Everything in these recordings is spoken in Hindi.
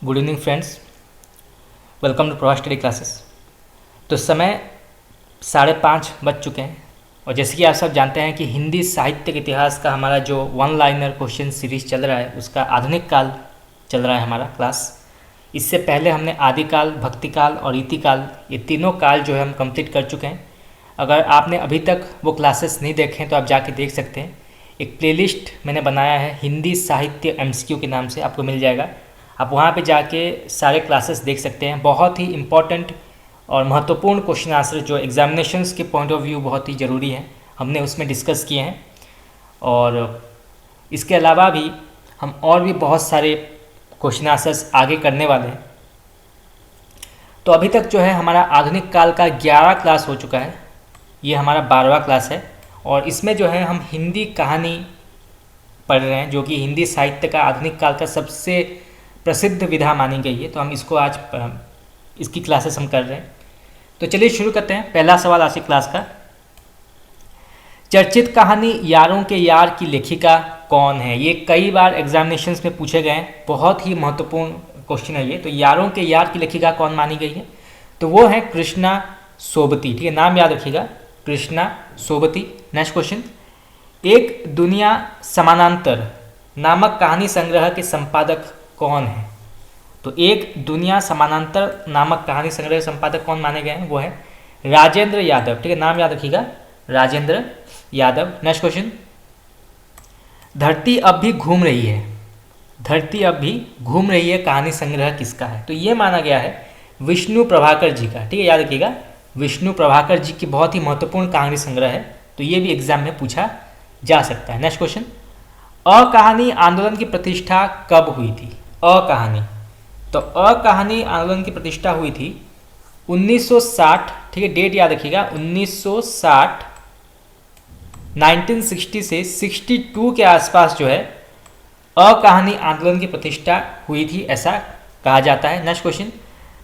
Good evening friends, welcome to Pravas study classes. तो समय 5:30 बज चुके हैं और जैसे कि आप सब जानते हैं कि हिंदी साहित्य के इतिहास का हमारा जो वन लाइनर क्वेश्चन सीरीज चल रहा है उसका आधुनिक काल चल रहा है हमारा क्लास। इससे पहले हमने आदिकाल, भक्तिकाल और रीतिकाल ये तीनों काल जो है हम कंप्लीट कर चुके हैं। अगर आपने अभी तक वो क्लासेस नहीं देखे तो आप जाके देख सकते हैं। एक प्लेलिस्ट मैंने बनाया है हिंदी साहित्य MCQ के नाम से, आपको मिल जाएगा। आप वहाँ पे जाके सारे क्लासेस देख सकते हैं। बहुत ही इम्पॉर्टेंट और महत्वपूर्ण क्वेश्चन आंसर जो एग्जामिनेशंस के पॉइंट ऑफ व्यू बहुत ही ज़रूरी है, हमने उसमें डिस्कस किए हैं। और इसके अलावा भी हम और भी बहुत सारे क्वेश्चन आंसर्स आगे करने वाले हैं। तो अभी तक जो है हमारा आधुनिक काल का 11 क्लास हो चुका है, ये हमारा 12वां क्लास है। और इसमें जो है हम हिंदी कहानी पढ़ रहे हैं जो कि हिंदी साहित्य का आधुनिक काल का सबसे प्रसिद्ध विधा मानी गई है। तो हम इसको आज इसकी क्लासेस हम कर रहे हैं। तो चलिए शुरू करते हैं। पहला सवाल आज की क्लास का, चर्चित कहानी यारों के यार की लेखिका कौन है? ये कई बार एग्जामिनेशंस में पूछे गए हैं, बहुत ही महत्वपूर्ण क्वेश्चन है ये। तो यारों के यार की लेखिका कौन मानी गई है? तो वो है कृष्णा सोबती। ठीक है, नाम याद रखिएगा, कृष्णा सोबती। नेक्स्ट क्वेश्चन, एक दुनिया समानांतर नामक कहानी संग्रह के संपादक कौन है? तो एक दुनिया समानांतर नामक कहानी संग्रह के संपादक कौन माने गए हैं? वो है राजेंद्र यादव। ठीक है, नाम याद रखिएगा, राजेंद्र यादव। नेक्स्ट क्वेश्चन, धरती अब भी घूम रही है, धरती अब भी घूम रही है कहानी संग्रह किसका है? तो ये माना गया है विष्णु प्रभाकर जी का। ठीक है, याद रखिएगा, विष्णु प्रभाकर जी की बहुत ही महत्वपूर्ण कहानी संग्रह है। तो ये भी एग्जाम में पूछा जा सकता है। नेक्स्ट क्वेश्चन, अकहानी आंदोलन की प्रतिष्ठा कब हुई थी? अकहानी, तो अकहानी आंदोलन की प्रतिष्ठा हुई थी 1960। ठीक है, डेट याद रखिएगा, 1960, 1960 से 62 के आसपास जो है अकहानी आंदोलन की प्रतिष्ठा हुई थी, ऐसा कहा जाता है। नेक्स्ट क्वेश्चन,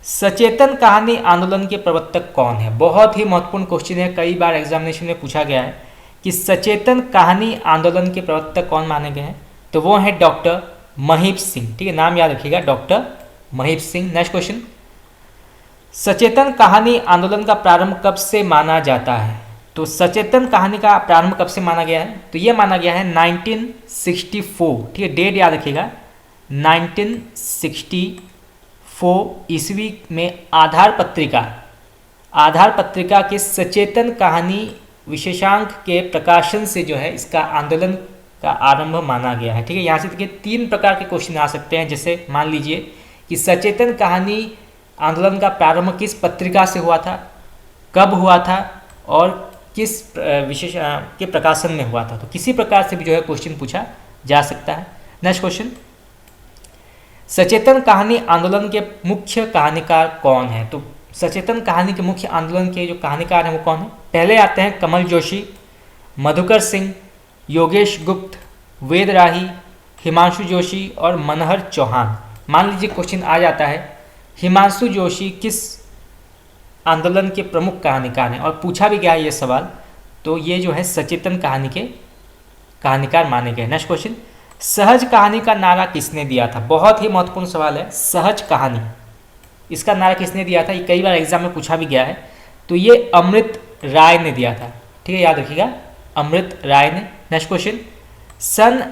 सचेतन कहानी आंदोलन के प्रवर्तक कौन है? बहुत ही महत्वपूर्ण क्वेश्चन है, कई बार एग्जामिनेशन में पूछा गया है कि सचेतन कहानी आंदोलन के प्रवर्तक कौन माने गए हैं? तो वो है डॉक्टर महीप सिंह। ठीक है, नाम याद रखिएगा, doctor Mahip Singh. Next question, सचेतन कहानी आंदोलन का प्रारंभ कब से माना जाता है? तो सचेतन कहानी का प्रारंभ कब से माना गया है? तो ये माना गया है 1964। ठीक है, डेट याद रखिएगा, 1964 ईस्वी में आधार पत्रिका के सचेतन कहानी विशेषांक के प्रकाशन से जो है इसका आंदोलन का आरंभ माना गया है। ठीक है, यहाँ से देखिए 3 प्रकार के क्वेश्चन आ सकते हैं। जैसे मान लीजिए कि सचेतन कहानी आंदोलन का प्रारंभ किस पत्रिका से हुआ था, कब हुआ था और किस विशेष के प्रकाशन में हुआ था। तो किसी प्रकार से भी जो है क्वेश्चन पूछा जा सकता है। नेक्स्ट क्वेश्चन, सचेतन कहानी आंदोलन के मुख्य कहानीकार कौन है? तो सचेतन कहानी के मुख्य आंदोलन के जो कहानीकार हैं वो कौन है? पहले आते हैं कमल जोशी, मधुकर सिंह, योगेश गुप्त, वेद राही, हिमांशु जोशी और मनहर चौहान। मान लीजिए क्वेश्चन आ जाता है हिमांशु जोशी किस आंदोलन के प्रमुख कहानीकार हैं और पूछा भी गया है ये सवाल, तो ये जो है सचेतन कहानी के कहानीकार माने गए। नेक्स्ट क्वेश्चन, सहज कहानी का नारा किसने दिया था? बहुत ही महत्वपूर्ण सवाल है, सहज कहानी, इसका नारा किसने दिया था? ये कई बार एग्जाम में पूछा भी गया है। तो ये अमृत राय ने दिया था। ठीक है, याद रखिएगा, अमृत राय ने। नेक्स्ट क्वेश्चन, सन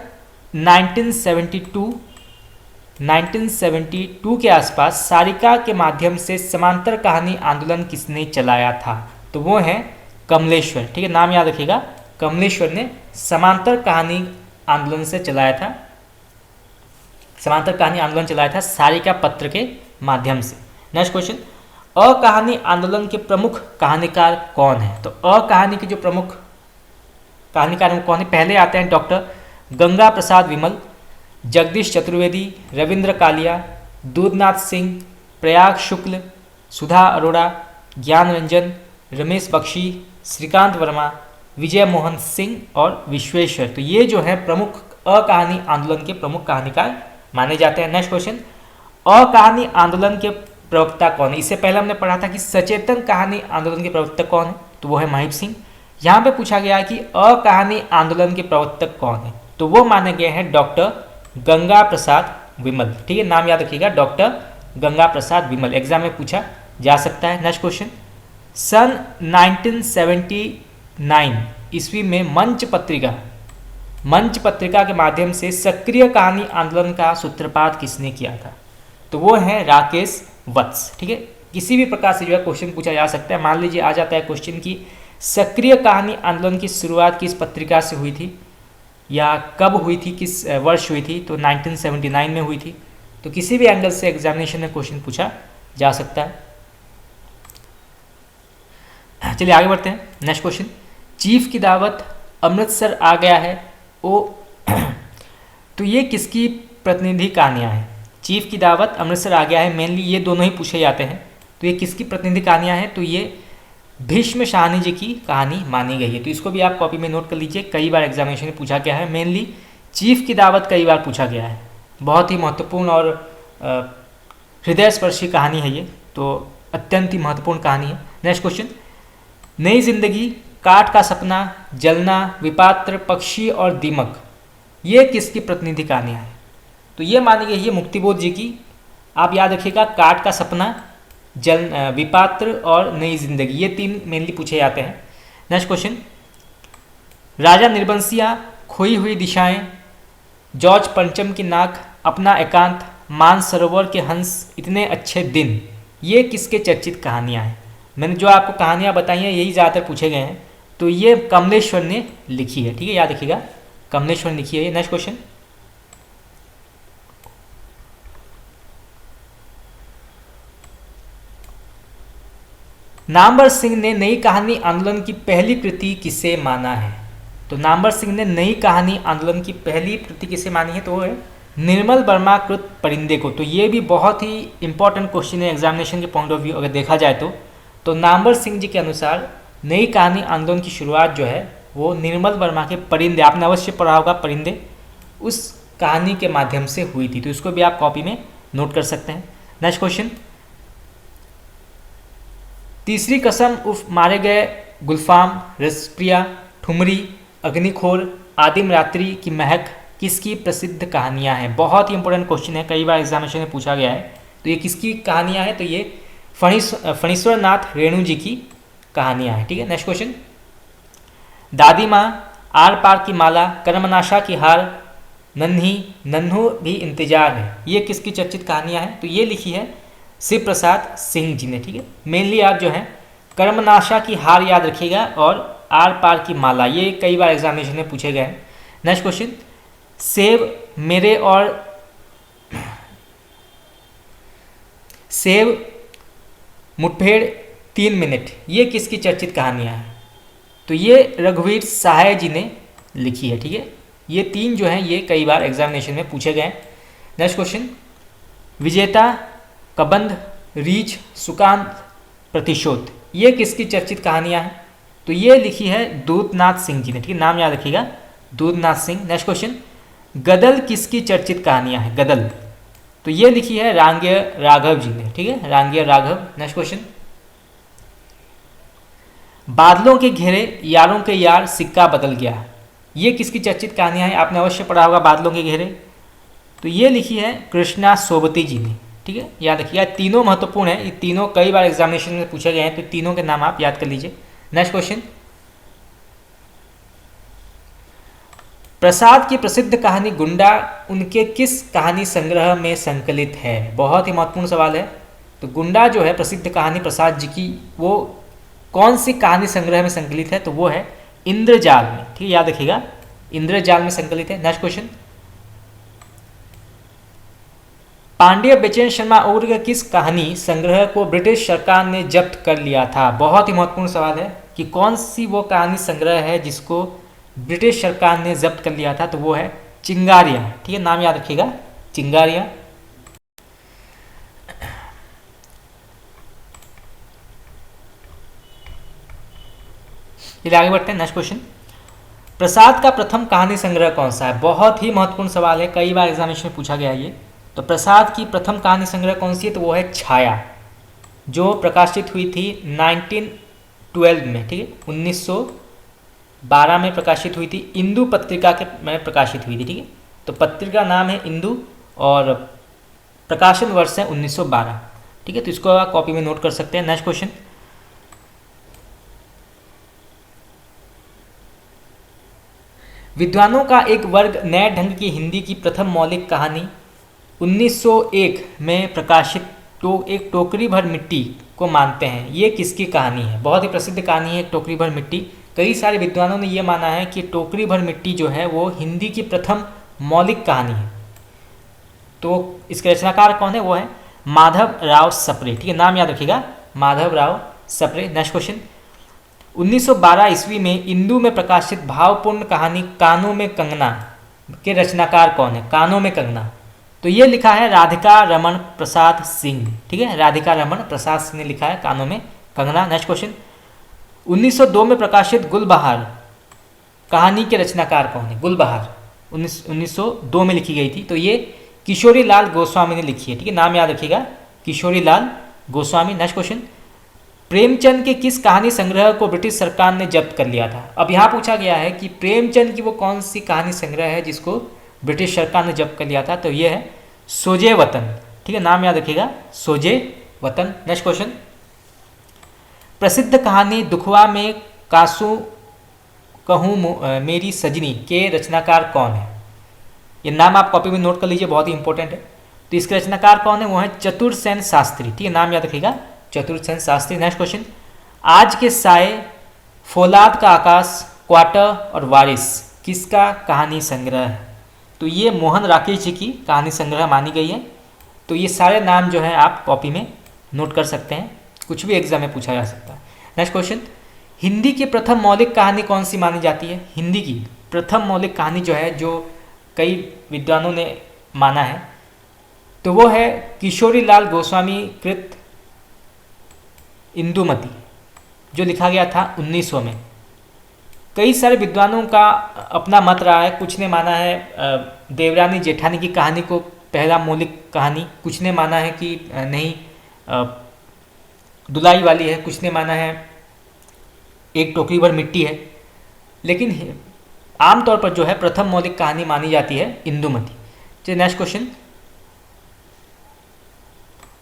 1972 के आसपास सारिका के माध्यम से समांतर कहानी आंदोलन किसने चलाया था? तो वो है कमलेश्वर। ठीक है, नाम याद रखिएगा, कमलेश्वर ने समांतर कहानी आंदोलन से चलाया था, समांतर कहानी आंदोलन चलाया था सारिका पत्र के माध्यम से। नेक्स्ट क्वेश्चन, अकहानी आंदोलन के प्रमुख कहानीकार कौन है? तो अकहानी के जो प्रमुख कहानीकार हैं वो कौन है? पहले आते हैं डॉक्टर गंगा प्रसाद विमल, जगदीश चतुर्वेदी, रविंद्र कालिया, दूधनाथ सिंह, प्रयाग शुक्ल, सुधा अरोड़ा, ज्ञान रंजन, रमेश बख्शी, श्रीकांत वर्मा, विजय मोहन सिंह और विश्वेश्वर। तो ये जो है प्रमुख अकहानी आंदोलन के प्रमुख कहानीकार माने जाते हैं। नेक्स्ट क्वेश्चन, अकहानी आंदोलन के प्रवक्ता कौन है? इससे पहले हमने पढ़ा था कि सचेतन कहानी आंदोलन के प्रवर्तक कौन है, तो वो है महीप सिंह। यहाँ पे पूछा गया है कि अकहानी आंदोलन के प्रवर्तक कौन है, तो वो माने गए हैं डॉक्टर गंगा प्रसाद विमल, ठीक है, नाम याद रखिएगा, डॉक्टर गंगा प्रसाद विमल, एग्जाम में पूछा जा सकता है। नेक्स्ट क्वेश्चन, सन 1979 ईस्वी में मंच पत्रिका के माध्यम से सक्रिय कहानी आंदोलन का सूत्रपात किसने किया था? तो वो है राकेश वत्स, ठीक है। किसी भी प्रकार से जो है क्वेश्चन पूछा जा सकता है। मान लीजिए आ जाता है क्वेश्चन की सक्रिय कहानी आंदोलन की शुरुआत किस पत्रिका से हुई थी या कब हुई थी, किस वर्ष हुई थी, तो 1979 में हुई थी। तो किसी भी एंगल से एग्जामिनेशन में क्वेश्चन पूछा जा सकता है। चलिए आगे बढ़ते हैं। नेक्स्ट क्वेश्चन, चीफ की दावत अमृतसर आ गया है ओ तो ये किसकी प्रतिनिधि कहानियाँ हैं? चीफ की दावत अमृतसर आ गया है, मेनली ये दोनों ही पूछे जाते हैं। तो ये किसकी प्रतिनिधि कहानियाँ हैं? तो ये भीष्म शाहनी जी की कहानी मानी गई है। तो इसको भी आप कॉपी में नोट कर लीजिए, कई बार एग्जामिनेशन में पूछा गया है। मेनली चीफ की दावत कई बार पूछा गया है, बहुत ही महत्वपूर्ण और हृदय स्पर्शी कहानी है ये, तो अत्यंत ही महत्वपूर्ण कहानी है। नेक्स्ट क्वेश्चन, नई जिंदगी, काठ का सपना, जलना, विपात्र, पक्षी और दीमक, ये किसकी प्रतिनिधि कहानियाँ हैं? तो ये मानी गई है मुक्तिबोध जी की। आप याद रखिएगा, काठ का सपना, विपात्र और नई जिंदगी, ये तीन मेनली पूछे जाते हैं। नेक्स्ट क्वेश्चन, राजा निर्बंसिया, खोई हुई दिशाएं, जॉर्ज पंचम की नाक, अपना एकांत, मानसरोवर के हंस, इतने अच्छे दिन, ये किसके चर्चित कहानियाँ हैं? मैंने जो आपको कहानियाँ बताई हैं यही ज़्यादातर पूछे गए हैं। तो ये कमलेश्वर ने लिखी है, ठीक है, याद रखिएगा, कमलेश्वर ने लिखी है। नेक्स्ट क्वेश्चन, नामवर सिंह ने नई कहानी आंदोलन की पहली कृति किसे माना है? तो नामवर सिंह ने नई कहानी आंदोलन की पहली कृति किसे मानी है? तो वो है निर्मल वर्मा कृत परिंदे को। तो ये भी बहुत ही इंपॉर्टेंट क्वेश्चन है एग्जामिनेशन के पॉइंट ऑफ व्यू अगर देखा जाए तो नामवर सिंह जी के अनुसार नई कहानी आंदोलन की शुरुआत जो है वो निर्मल वर्मा के परिंदे, आपने अवश्य पढ़ा होगा परिंदे, उस कहानी के माध्यम से हुई थी। तो इसको भी आप कॉपी में नोट कर सकते हैं। नेक्स्ट क्वेश्चन, तीसरी कसम उफ मारे गए गुलफाम, रसप्रिया, ठुमरी, अग्निखोर, आदिम रात्रि की महक, किसकी प्रसिद्ध कहानियां हैं? बहुत ही इंपॉर्टेंट क्वेश्चन है, कई बार एग्जामिनेशन में पूछा गया है। तो ये किसकी कहानियां हैं? तो ये फणीश्वर नाथ रेणु जी की कहानियां हैं, ठीक है। नेक्स्ट क्वेश्चन, दादी माँ, आर पार की माला, कर्मनाशा की हार, नन्ही, नन्हू भी इंतजार है, ये किसकी चर्चित कहानियां हैं? तो ये लिखी है शिव प्रसाद सिंह जी ने, ठीक है। मेनली आप जो है कर्मनाशा की हार याद रखिएगा और आर पार की माला, ये कई बार एग्जामिनेशन में पूछे गए हैं। नेक्स्ट क्वेश्चन, सेब मेरे और सेब मुठभेड़ 3 मिनट, ये किसकी चर्चित कहानियाँ हैं? तो ये रघुवीर सहाय जी ने लिखी है, ठीक है। ये तीन जो हैं ये कई बार एग्जामिनेशन में पूछे गए हैं। नेक्स्ट क्वेश्चन, विजेता, कबंध, रीछ, सुकांत, प्रतिशोध, ये किसकी चर्चित कहानियाँ हैं? तो ये लिखी है दूधनाथ सिंह जी ने, ठीक है, नाम याद रखिएगा, दूधनाथ सिंह। नेक्स्ट क्वेश्चन, गदल किसकी चर्चित कहानियाँ हैं? गदल, तो ये लिखी है रांगेय राघव जी ने, ठीक है, रांगेय राघव। नेक्स्ट क्वेश्चन, बादलों के घेरे, यारों के यार, सिक्का बदल गया, ये किसकी चर्चित कहानियाँ हैं? आपने अवश्य पढ़ा होगा बादलों के घेरे। तो ये लिखी है कृष्णा सोबती जी ने, ठीक है, याद रखिएगा। तीनों महत्वपूर्ण है, ये तीनों कई बार एग्जामिनेशन में पूछे गए हैं, तो तीनों के नाम आप याद कर लीजिए। नेक्स्ट क्वेश्चन, प्रसाद की प्रसिद्ध कहानी गुंडा उनके किस कहानी संग्रह में संकलित है? बहुत ही महत्वपूर्ण सवाल है। तो गुंडा जो है प्रसिद्ध कहानी प्रसाद जी की, वो कौन सी कहानी संग्रह में संकलित है? तो वो है इंद्रजाल में, ठीक है, याद रखिएगा, इंद्रजाल में संकलित है। नेक्स्ट क्वेश्चन, पांड्य बेचैन शर्मा और किस कहानी संग्रह को ब्रिटिश सरकार ने जब्त कर लिया था? बहुत ही महत्वपूर्ण सवाल है कि कौन सी वो कहानी संग्रह है जिसको ब्रिटिश सरकार ने जब्त कर लिया था? तो वो है चिंगारियाँ, ठीक है, नाम याद रखिएगा, चिंगारियाँ। चलिए आगे बढ़ते हैं। नेक्स्ट क्वेश्चन, प्रसाद का प्रथम कहानी संग्रह कौन सा है? बहुत ही महत्वपूर्ण सवाल है, कई बार एग्जामिनेशन में पूछा गया है ये। तो प्रसाद की प्रथम कहानी संग्रह कौन सी है? तो वो है छाया, जो प्रकाशित हुई थी 1912 में, ठीक है, 1912 में प्रकाशित हुई थी, इंदु पत्रिका के में प्रकाशित हुई थी, ठीक है। तो पत्रिका नाम है इंदु और प्रकाशन वर्ष है 1912। ठीक है, तो इसको आप कॉपी में नोट कर सकते हैं। नेक्स्ट क्वेश्चन, विद्वानों का एक वर्ग नए ढंग की हिंदी की प्रथम मौलिक कहानी 1901 में प्रकाशित एक टोकरी भर मिट्टी को मानते हैं। ये किसकी कहानी है? बहुत ही प्रसिद्ध कहानी है टोकरी भर मिट्टी। कई सारे विद्वानों ने ये माना है कि टोकरी भर मिट्टी जो है वो हिंदी की प्रथम मौलिक कहानी है। तो इसके रचनाकार कौन है? वो है माधव राव सप्रे। ठीक है, नाम याद रखिएगा, माधव राव सप्रे। नेक्स्ट क्वेश्चन, 1912 ईस्वी में इंदू में प्रकाशित भावपूर्ण कहानी कानों में कंगना के रचनाकार कौन है? कानों में कंगना, तो ये लिखा है राधिका रमन प्रसाद सिंह। ठीक है, राधिका रमन प्रसाद सिंह ने लिखा है कानों में कंगना। नेक्स्ट क्वेश्चन, 1902 में प्रकाशित गुलबहार कहानी के रचनाकार कौन है? गुलबहार 1902 में लिखी गई थी, तो ये किशोरी लाल गोस्वामी ने लिखी है। ठीक है, नाम याद रखिएगा, किशोरी लाल गोस्वामी। नेक्स्ट क्वेश्चन, प्रेमचंद के किस कहानी संग्रह को ब्रिटिश सरकार ने जब्त कर लिया था? अब यहाँ पूछा गया है कि प्रेमचंद की वो कौन सी कहानी संग्रह है जिसको ब्रिटिश सरकार ने जब्त कर लिया था, तो ये है सोजे वतन। ठीक है, नाम याद रखिएगा, सोजे वतन। नेक्स्ट क्वेश्चन, प्रसिद्ध कहानी दुखवा में कासू कहूँ मेरी सजनी के रचनाकार कौन है? ये नाम आप कॉपी में नोट कर लीजिए, बहुत ही इंपॉर्टेंट है। तो इसके रचनाकार कौन है? वो है चतुरसेन शास्त्री। ठीक है, नाम याद रखिएगा, चतुरसेन शास्त्री। नेक्स्ट क्वेश्चन, आज के साए, फौलाद का आकाश, क्वार्टर और वारिस किसका कहानी संग्रह है? तो ये मोहन राकेश जी की कहानी संग्रह मानी गई है। तो ये सारे नाम जो है आप कॉपी में नोट कर सकते हैं, कुछ भी एग्जाम में पूछा जा सकता है। नेक्स्ट क्वेश्चन, हिंदी की प्रथम मौलिक कहानी कौन सी मानी जाती है? हिंदी की प्रथम मौलिक कहानी जो है, जो कई विद्वानों ने माना है, तो वो है किशोरी लाल गोस्वामी कृत इंदुमती, जो लिखा गया था 1900 में। कई सारे विद्वानों का अपना मत रहा है। कुछ ने माना है देवरानी जेठानी की कहानी को पहला मौलिक कहानी, कुछ ने माना है कि नहीं दुलाई वाली है, कुछ ने माना है एक टोकरी भर मिट्टी है, लेकिन आमतौर पर जो है प्रथम मौलिक कहानी मानी जाती है इंदुमती। चलिए नेक्स्ट क्वेश्चन,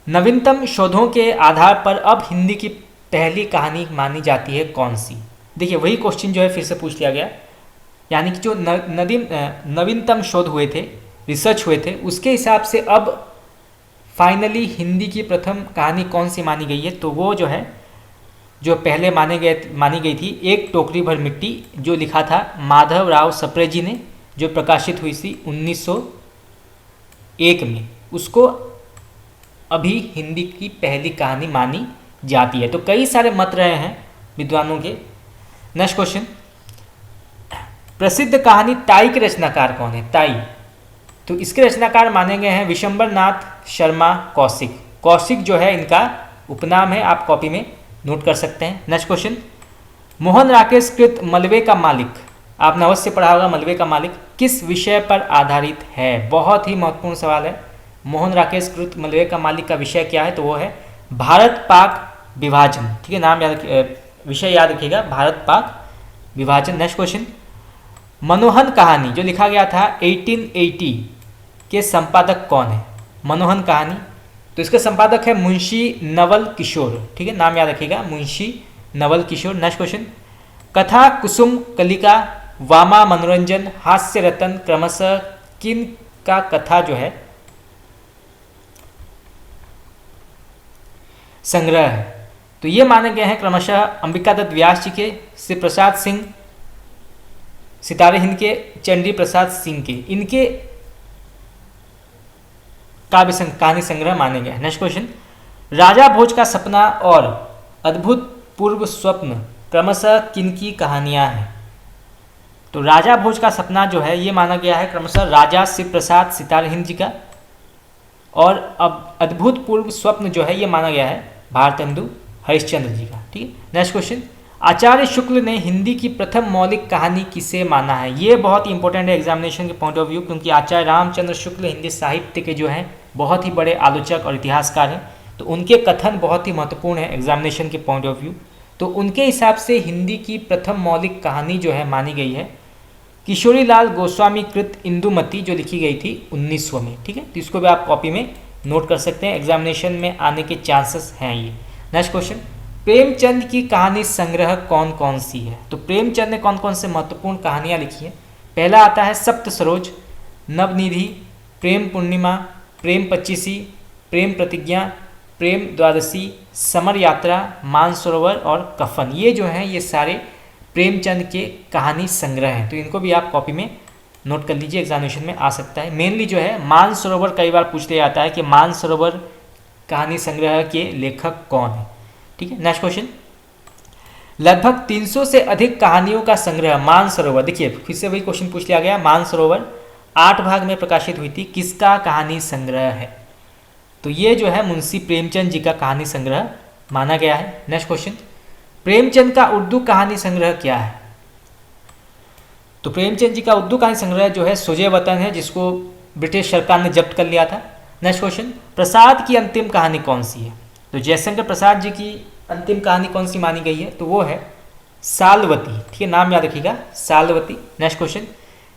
नवीनतम शोधों के आधार पर अब हिंदी की पहली कहानी मानी जाती है कौन सी? देखिए वही क्वेश्चन जो है फिर से पूछ लिया गया, यानी कि जो नवीनतम शोध हुए थे, रिसर्च हुए थे, उसके हिसाब से अब फाइनली हिंदी की प्रथम कहानी कौन सी मानी गई है? तो वो जो है, जो पहले मानी गई थी एक टोकरी भर मिट्टी, जो लिखा था माधव राव सप्रे जी ने, जो प्रकाशित हुई थी 1901 में, उसको अभी हिंदी की पहली कहानी मानी जाती है। तो कई सारे मत रहे हैं विद्वानों के। नेक्स्ट क्वेश्चन, प्रसिद्ध कहानी ताई के रचनाकार कौन है? ताई, तो इसके रचनाकार माने गए हैं विशंबर नाथ शर्मा कौशिक। कौशिक जो है इनका उपनाम है, आप कॉपी में नोट कर सकते हैं। नेक्स्ट क्वेश्चन, मोहन राकेश कृत मलबे का मालिक, आपने अवश्य पढ़ा होगा मलबे का मालिक, किस विषय पर आधारित है? बहुत ही महत्वपूर्ण सवाल है। मोहन राकेश कृत मलबे का मालिक का विषय क्या है? तो वो है भारत पाक विभाजन। ठीक है, नाम याद, विषय याद रखिएगा, भारत पाक विभाजन। नेक्स्ट क्वेश्चन, मनोहन कहानी जो लिखा गया था 1880 के संपादक कौन है? मनोहन कहानी, तो इसके संपादक है मुंशी नवल किशोर। ठीक है, नाम याद रखिएगा, मुंशी नवल किशोर। नेक्स्ट क्वेश्चन, कथा कुसुम कलिका, वामा मनोरंजन, हास्य रतन क्रमशः किन का कथा जो है संग्रह है? तो ये माने गए हैं क्रमशः अंबिका दत्त व्यास जी के, श्री प्रसाद सिंह, सितारे हिंद के चंडी प्रसाद सिंह के, इनके काव्य कहानी संग्रह माने गए। नेक्स्ट क्वेश्चन, राजा भोज का सपना और अद्भुत पूर्व स्वप्न क्रमशः किनकी कहानियां हैं? तो राजा भोज का सपना जो है ये माना गया है क्रमशः राजा शिव प्रसाद सितारे हिंद जी का, और अब अद्भुत पूर्व स्वप्न जो है ये माना गया है भारतेंदु हरिश्चंद्र जी का। ठीक है, नेक्स्ट क्वेश्चन, आचार्य शुक्ल ने हिंदी की प्रथम मौलिक कहानी किसे माना है? ये बहुत ही इंपॉर्टेंट है एग्जामिनेशन के पॉइंट ऑफ व्यू, क्योंकि आचार्य रामचंद्र शुक्ल हिंदी साहित्य के जो हैं बहुत ही बड़े आलोचक और इतिहासकार हैं, तो उनके कथन बहुत ही महत्वपूर्ण है एग्जामिनेशन के पॉइंट ऑफ व्यू। तो उनके हिसाब से हिंदी की प्रथम मौलिक कहानी जो है मानी गई है किशोरी लाल गोस्वामी कृत इंदुमती जो लिखी गई थी 1900 में। ठीक है, तो इसको भी आप कॉपी में नोट कर सकते हैं, एग्जामिनेशन में आने के चांसेस हैं ये। नेक्स्ट क्वेश्चन, प्रेमचंद की कहानी संग्रह कौन कौन सी है? तो प्रेमचंद ने कौन कौन से महत्वपूर्ण कहानियाँ लिखी हैं? पहला आता है सप्त सरोज, नवनिधि, प्रेम पूर्णिमा, प्रेम पच्चीसी, प्रेम प्रतिज्ञा, प्रेम द्वादशी, समर यात्रा, मानसरोवर और कफन। ये जो हैं ये सारे प्रेमचंद के कहानी संग्रह हैं, तो इनको भी आप कॉपी में नोट कर लीजिए, एग्जामिनेशन में आ सकता है। मेनली जो है मानसरोवर कई बार पूछ लिया जाता है कि मानसरोवर कहानी संग्रह के लेखक कौन है। ठीक है, नेक्स्ट क्वेश्चन, लगभग 300 से अधिक कहानियों का संग्रह मानसरोवर, देखिए फिर से वही क्वेश्चन पूछ लिया गया, मानसरोवर 8 भाग में प्रकाशित हुई थी, किसका कहानी संग्रह है? तो ये जो है मुंशी प्रेमचंद जी का कहानी संग्रह माना गया है। नेक्स्ट क्वेश्चन, प्रेमचंद का उर्दू कहानी संग्रह क्या है? तो प्रेमचंद जी का उर्दू कहानी संग्रह जो है सुजे वतन है, जिसको ब्रिटिश सरकार ने जब्त कर लिया था। नेक्स्ट क्वेश्चन, प्रसाद की अंतिम कहानी कौन सी है? तो जयशंकर प्रसाद जी की अंतिम कहानी कौन सी मानी गई है? तो वो है सालवती। ठीक है, नाम याद रखिएगा, सालवती। नेक्स्ट क्वेश्चन,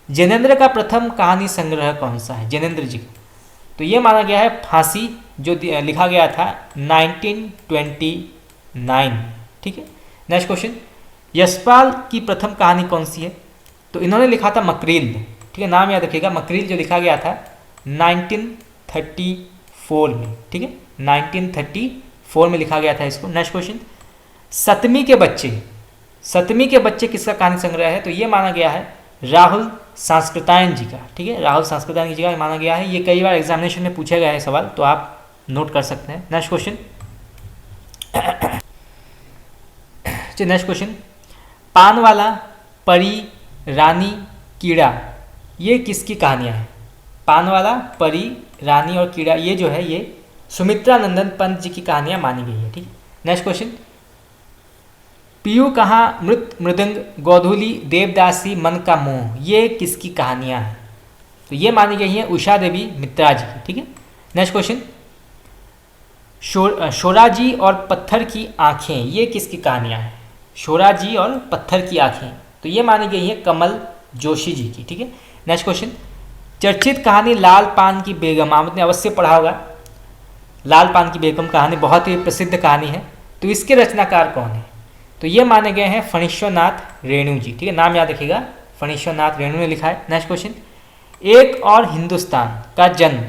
जैनेन्द्र का प्रथम कहानी संग्रह कौन सा है? जैनेन्द्र जी का, तो ये माना गया है फांसी, जो लिखा गया था 1929। ठीक है, नेक्स्ट क्वेश्चन, यशपाल की प्रथम कहानी कौन सी है? तो इन्होंने लिखा था मकरील। ठीक है, नाम याद रखिएगा, मकरील जो लिखा गया था 1934 में। ठीक है, 1934 में लिखा गया था इसको। नेक्स्ट क्वेश्चन, सतमी के बच्चे, सतमी के बच्चे किसका कहानी संग्रह है? तो ये माना गया है राहुल सांस्कृतायन जी का। ठीक है, राहुल सांस्कृतायन जी का माना गया है। ये कई बार एग्जामिनेशन में पूछा गया है सवाल, तो आप नोट कर सकते हैं। नेक्स्ट क्वेश्चन, नेक्स्ट क्वेश्चन, पानवाला, परी, रानी, कीड़ा, ये किसकी कहानियाँ हैं? पानवाला, परी, रानी और कीड़ा, ये जो है ये सुमित्रा नंदन पंत जी की कहानियाँ मानी गई है। ठीक है, नेक्स्ट क्वेश्चन, पीयू कहाँ, मृत मृदंग, गोधूली, देवदासी, मन का मोह, ये किसकी कहानियाँ हैं? तो ये मानी गई हैं उषा देवी मित्रा जी की। ठीक है, नेक्स्ट क्वेश्चन, शोरा जी और पत्थर की आँखें, ये किसकी कहानियाँ हैं? शोरा जी और पत्थर की आँखें, तो ये मानी गई है कमल जोशी जी की। ठीक है, नेक्स्ट क्वेश्चन, चर्चित कहानी लाल पान की बेगम, आपने अवश्य पढ़ा होगा, लाल पान की बेगम कहानी बहुत ही प्रसिद्ध कहानी है। तो इसके रचनाकार कौन है? तो ये माने गए हैं फणीश्वरनाथ रेणु जी। ठीक है, नाम याद रखिएगा, फणीश्वरनाथ रेणु ने लिखा है। नेक्स्ट क्वेश्चन, एक और हिंदुस्तान का जन्म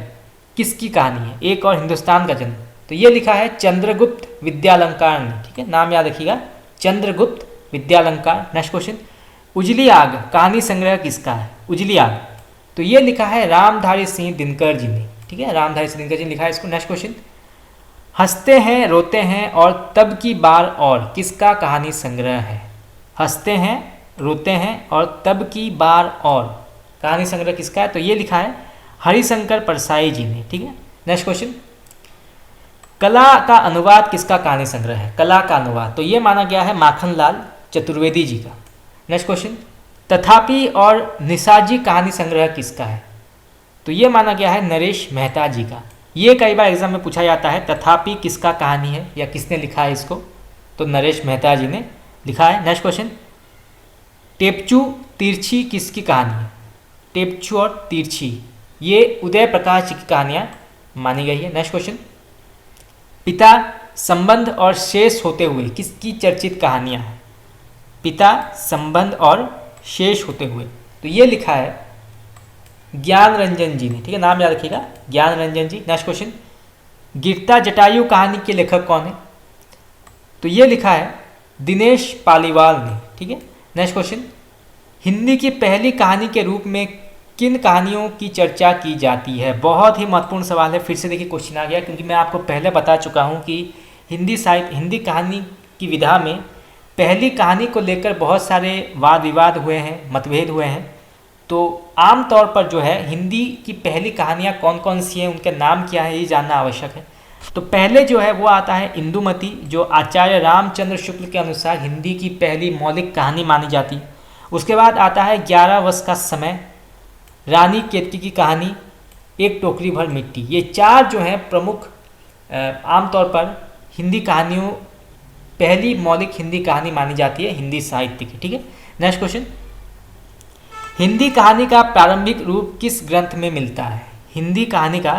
किसकी कहानी है? एक और हिंदुस्तान का जन्म, तो ये लिखा है चंद्रगुप्त विद्यालंकार ने। ठीक है, नाम याद रखिएगा, चंद्रगुप्त विद्यालंकार। नेक्स्ट क्वेश्चन, उजली आग कहानी संग्रह किसका है? उजली आग, तो ये लिखा है रामधारी सिंह दिनकर जी ने। ठीक है, रामधारी सिंह दिनकर जी ने लिखा है इसको। नेक्स्ट क्वेश्चन, हंसते हैं रोते हैं और तब की बार और, किसका कहानी संग्रह है? हंसते हैं रोते हैं और तब की बार और, कहानी संग्रह किसका है? तो ये लिखा है हरिशंकर परसाई जी ने। ठीक है, नेक्स्ट क्वेश्चन, कला का अनुवाद किसका कहानी संग्रह है? कला का अनुवाद, तो ये माना गया है माखनलाल चतुर्वेदी जी का। नेक्स्ट क्वेश्चन, तथापि और निशाजी कहानी संग्रह किसका है? तो ये माना गया है नरेश मेहता जी का। ये कई बार एग्जाम में पूछा जाता है, तथापि किसका कहानी है या किसने लिखा है इसको? तो नरेश मेहता जी ने लिखा है। नेक्स्ट क्वेश्चन, टेपचू तिरछी किसकी कहानी है? टेपचू और तिरछी, ये उदय प्रकाश जी की कहानियाँ मानी गई है। नेक्स्ट क्वेश्चन, पिता, संबंध और शेष होते हुए किसकी चर्चित कहानियाँ हैं? पिता, संबंध और शेष होते हुए, तो ये लिखा है ज्ञान रंजन जी ने। ठीक है, नाम याद रखिएगा, ज्ञान रंजन जी। नेक्स्ट क्वेश्चन, गिरता जटायु कहानी के लेखक कौन है? तो ये लिखा है दिनेश पालीवाल ने। ठीक है, नेक्स्ट क्वेश्चन, हिंदी की पहली कहानी के रूप में किन कहानियों की चर्चा की जाती है? बहुत ही महत्वपूर्ण सवाल है, फिर से देखिए क्वेश्चन आ गया, क्योंकि मैं आपको पहले बता चुका हूँ कि हिंदी साहित्य, हिंदी कहानी की विधा में पहली कहानी को लेकर बहुत सारे वाद विवाद हुए हैं, मतभेद हुए हैं। तो आम तौर पर जो है हिंदी की पहली कहानियाँ कौन कौन सी हैं, उनके नाम क्या है, ये जानना आवश्यक है। तो पहले जो है वो आता है इंदुमती, जो आचार्य रामचंद्र शुक्ल के अनुसार हिंदी की पहली मौलिक कहानी मानी जाती है। उसके बाद आता है 11 वर्ष का समय, रानी केतकी की कहानी, एक टोकरी भर मिट्टी। ये चार जो हैं प्रमुख आमतौर पर हिंदी कहानियों, पहली मौलिक हिंदी कहानी मानी जाती है हिंदी साहित्य की। ठीक है, नेक्स्ट क्वेश्चन, हिंदी कहानी का प्रारंभिक रूप किस ग्रंथ में मिलता है? हिंदी कहानी का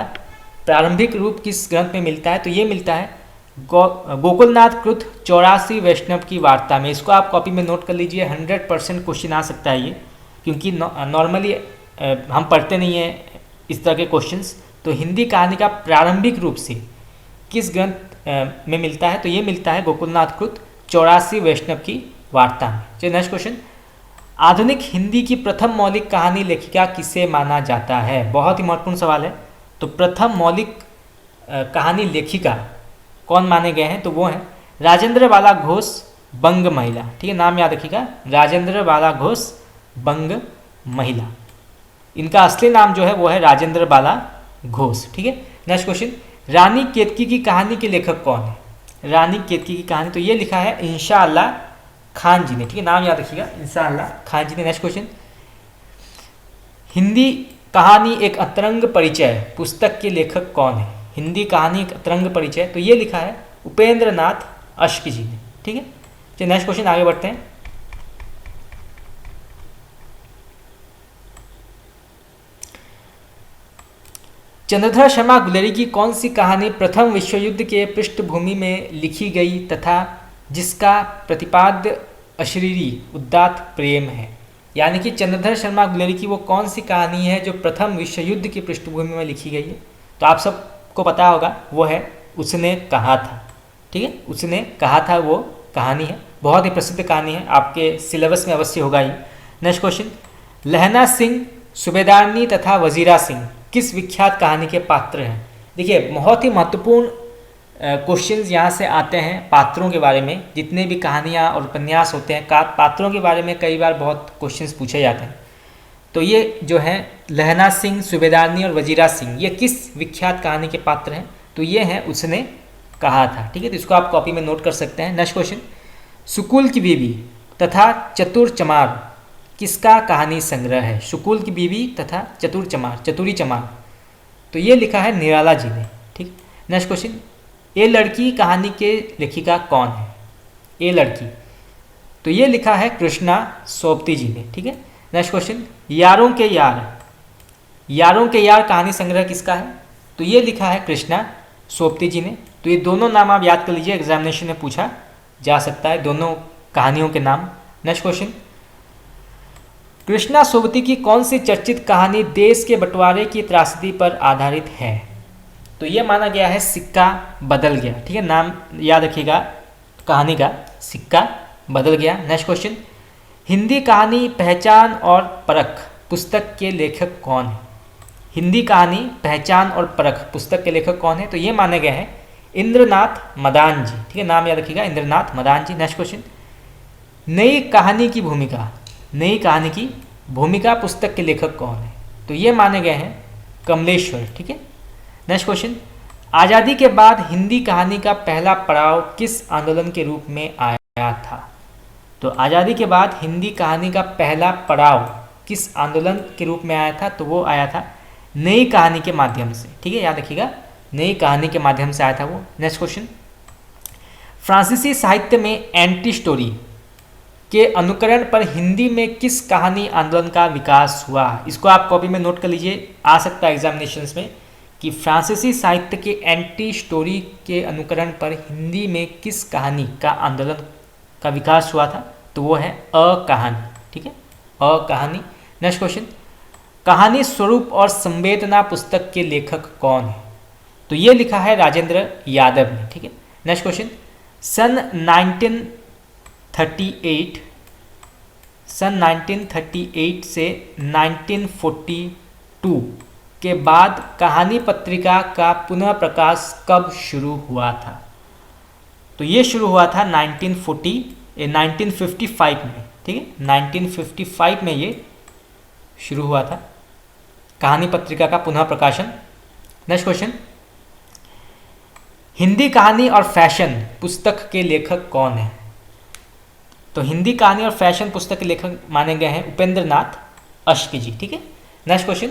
प्रारंभिक रूप किस ग्रंथ में मिलता है? तो ये मिलता है गोकुलनाथ कृत 84 वैष्णव की वार्ता में। इसको आप कॉपी में नोट कर लीजिए, 100% क्वेश्चन आ सकता है ये, क्योंकि नॉर्मली हम पढ़ते नहीं हैं इस तरह के क्वेश्चंस। तो हिंदी कहानी का प्रारंभिक रूप से किस ग्रंथ में मिलता है? तो ये मिलता है गोकुलनाथ कृत 84 वैष्णव की वार्ता में। चलिए नेक्स्ट क्वेश्चन, आधुनिक हिंदी की प्रथम मौलिक कहानी लेखिका किसे माना जाता है? बहुत ही महत्वपूर्ण सवाल है। तो प्रथम मौलिक कहानी लेखिका कौन माने गए हैं? तो वो हैं राजेंद्र बाला घोष, बंग महिला। ठीक है, नाम याद रखिएगा, राजेंद्र बाला घोष, बंग महिला। इनका असली नाम जो है वो है राजेंद्र बाला घोष। ठीक है, नेक्स्ट क्वेश्चन, रानी केतकी की कहानी के लेखक कौन है? रानी केतकी की कहानी, तो ये लिखा है इंशा अल्लाह खान जी ने। ठीक है, नाम याद रखिएगा, इंशा अल्लाह खान जी ने। नेक्स्ट क्वेश्चन, हिंदी कहानी एक अतरंग परिचय पुस्तक के लेखक कौन है? हिंदी कहानी एक अतरंग परिचय, तो ये लिखा है उपेंद्र नाथ अश्क जी ने। ठीक है, चलिए नेक्स्ट क्वेश्चन आगे बढ़ते हैं। चंद्रधर शर्मा गुलेरी की कौन सी कहानी प्रथम विश्व युद्ध के पृष्ठभूमि में लिखी गई तथा जिसका प्रतिपाद्य अशरीरी उदात्त प्रेम है? यानी कि चंद्रधर शर्मा गुलेरी की वो कौन सी कहानी है जो प्रथम विश्व युद्ध की पृष्ठभूमि में लिखी गई है? तो आप सबको पता होगा, वो है उसने कहा था। ठीक है, उसने कहा था वो कहानी है, बहुत ही प्रसिद्ध कहानी है, आपके सिलेबस में अवश्य होगा ही। नेक्स्ट क्वेश्चन, लहना सिंह, सूबेदारनी तथा वजीरा सिंह किस विख्यात कहानी के पात्र हैं? देखिए, बहुत ही महत्वपूर्ण क्वेश्चंस यहाँ से आते हैं पात्रों के बारे में। जितने भी कहानियाँ और उपन्यास होते हैं, पात्रों के बारे में कई बार बहुत क्वेश्चंस पूछे जाते हैं। तो ये जो है लहना सिंह, सूबेदारनी और वजीरा सिंह, ये किस विख्यात कहानी के पात्र हैं? तो ये हैं उसने कहा था। ठीक है, तो इसको आप कॉपी में नोट कर सकते हैं। नेक्स्ट क्वेश्चन, सुकुल की बीवी तथा चतुर चमार किसका कहानी संग्रह है? सुकुल की बीवी तथा चतुरी चमार, तो ये लिखा है निराला जी ने। ठीक, नेक्स्ट क्वेश्चन, ए लड़की कहानी के लेखिका कौन है? ए लड़की, तो ये लिखा है कृष्णा सोबती जी ने। ठीक है, नेक्स्ट क्वेश्चन, यारों के यार कहानी संग्रह किसका है? तो ये लिखा है कृष्णा सोबती जी ने। तो ये दोनों नाम आप याद कर लीजिए, एग्जामिनेशन में पूछा जा सकता है दोनों कहानियों के नाम। नेक्स्ट क्वेश्चन, कृष्णा सोबती की कौन सी चर्चित कहानी देश के बंटवारे की त्रासदी पर आधारित है? तो ये माना गया है सिक्का बदल गया। ठीक है, नाम याद रखिएगा कहानी का, सिक्का बदल गया। नेक्स्ट क्वेश्चन, हिंदी कहानी पहचान और परख पुस्तक के लेखक कौन है? हिंदी कहानी पहचान और परख पुस्तक के लेखक कौन है? तो ये माने गए हैं इंद्रनाथ मदान जी। ठीक है, नाम याद रखिएगा, इंद्रनाथ मदान जी। नेक्स्ट क्वेश्चन, नई कहानी की भूमिका पुस्तक के लेखक कौन है? तो ये माने गए हैं कमलेश्वर। ठीक है, नेक्स्ट क्वेश्चन, आज़ादी के बाद हिंदी कहानी का पहला पड़ाव किस आंदोलन के रूप में आया था? तो आज़ादी के बाद हिंदी कहानी का पहला पड़ाव किस आंदोलन के रूप में आया था? तो वो आया था नई कहानी के माध्यम से। ठीक है, याद रखिएगा, नई कहानी के माध्यम से आया था वो। नेक्स्ट क्वेश्चन, फ्रांसीसी साहित्य में एंटी स्टोरी के अनुकरण पर हिंदी में किस कहानी आंदोलन का विकास हुआ? इसको आप कॉपी में नोट कर लीजिए, आ सकता है एग्जामिनेशंस में कि फ्रांसीसी साहित्य के एंटी स्टोरी के अनुकरण पर हिंदी में किस कहानी का आंदोलन का विकास हुआ था? तो वो है अकहानी। ठीक है, अकहानी। नेक्स्ट क्वेश्चन, कहानी स्वरूप और संवेदना पुस्तक के लेखक कौन है? तो ये लिखा है राजेंद्र यादव ने। ठीक है, नेक्स्ट क्वेश्चन, सन 1938 से 1942 के बाद कहानी पत्रिका का पुनः प्रकाश कब शुरू हुआ था? तो ये शुरू हुआ था 1955 में। ठीक है, 1955 में ये शुरू हुआ था कहानी पत्रिका का पुनः प्रकाशन। नेक्स्ट क्वेश्चन, हिंदी कहानी और फैशन पुस्तक के लेखक कौन है? तो हिंदी कहानी और फैशन पुस्तक के लेखक माने गए हैं उपेंद्र नाथ अश्क जी। ठीक है, नेक्स्ट क्वेश्चन,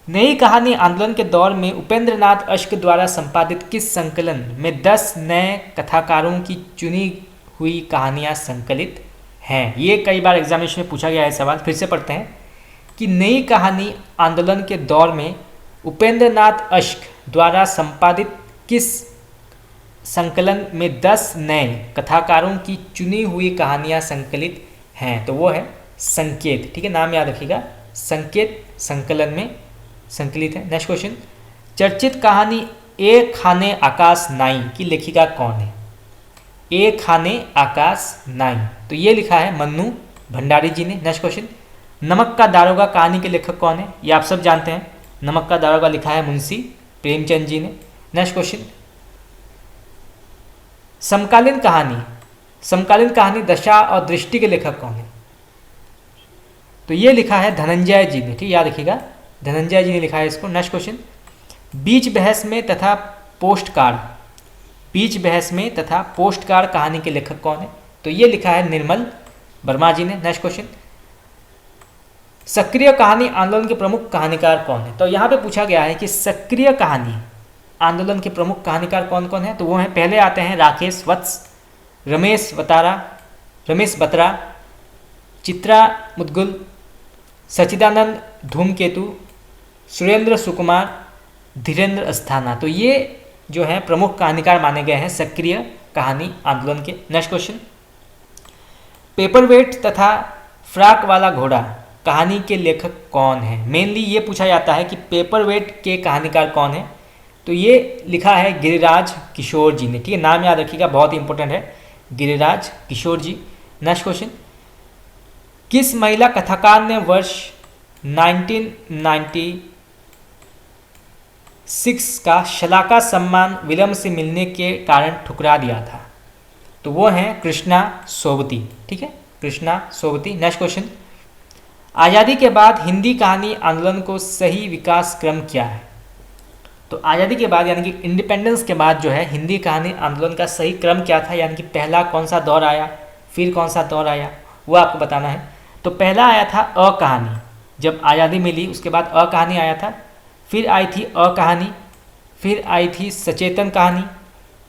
नई कहानी आंदोलन के दौर में उपेंद्र नाथ अश्क द्वारा संपादित किस संकलन में 10 नए कथाकारों की चुनी हुई कहानियां संकलित हैं? ये कई बार एग्जामिनेशन में पूछा गया है सवाल, फिर से पढ़ते हैं। कि नई कहानी आंदोलन के दौर में उपेंद्र नाथ अश्क द्वारा संपादित किस संकलन में 10 नए कथाकारों की चुनी हुई कहानियां संकलित हैं? तो वो है संकेत। ठीक है, नाम याद रखिएगा, संकेत संकलन में संकलित है। नेक्स्ट क्वेश्चन, चर्चित कहानी ए खाने आकाश नाई की लेखिका कौन है? ए खाने आकाश नाई, तो ये लिखा है मन्नू भंडारी जी ने। नेक्स्ट क्वेश्चन, नमक का दारोगा कहानी के लेखक कौन है? ये आप सब जानते हैं, नमक का दारोगा लिखा है मुंशी प्रेमचंद जी ने। नेक्स्ट क्वेश्चन, समकालीन कहानी दशा और दृष्टि के लेखक कौन है? तो ये लिखा है धनंजय जी ने। ठीक, याद रखिएगा, धनंजय जी ने लिखा है इसको। नेक्स्ट क्वेश्चन, बीच बहस में तथा पोस्ट कार्ड कहानी के लेखक कौन है? तो ये लिखा है निर्मल वर्मा जी ने। नेक्स्ट क्वेश्चन, सक्रिय कहानी आंदोलन के प्रमुख कहानीकार कौन है? तो यहाँ पे पूछा गया है कि सक्रिय कहानी आंदोलन के प्रमुख कहानीकार कौन कौन है? तो वो हैं, पहले आते हैं राकेश वत्स, रमेश बत्रा, चित्रा मुदगुल, सच्चिदानंद धूमकेतु, सुरेंद्र सुकुमार, धीरेन्द्र अस्थाना। तो ये जो है प्रमुख कहानीकार माने गए हैं सक्रिय कहानी आंदोलन के। नेक्स्ट क्वेश्चन, पेपरवेट तथा फ्राक वाला घोड़ा कहानी के लेखक कौन है? मेनली ये पूछा जाता है कि पेपरवेट के कहानीकार कौन है? तो ये लिखा है गिरिराज किशोर जी ने। ठीक है, नाम याद रखिएगा, बहुत इंपॉर्टेंट है, गिरिराज किशोर जी। नेक्स्ट क्वेश्चन, किस महिला कथाकार ने वर्ष 1996 का शलाका सम्मान विलंब से मिलने के कारण ठुकरा दिया था? तो वो हैं कृष्णा सोबती। ठीक है, कृष्णा सोबती। नेक्स्ट क्वेश्चन, आज़ादी के बाद हिंदी कहानी आंदोलन को सही विकास क्रम क्या है? तो आज़ादी के बाद यानी कि इंडिपेंडेंस के बाद जो है हिंदी कहानी आंदोलन का सही क्रम क्या था, यानी कि पहला कौन सा दौर आया, फिर कौन सा दौर आया, वो आपको बताना है। तो पहला आया था अ कहानी, जब आज़ादी मिली उसके बाद अ कहानी आया था, फिर आई थी अ कहानी, फिर आई थी सचेतन कहानी,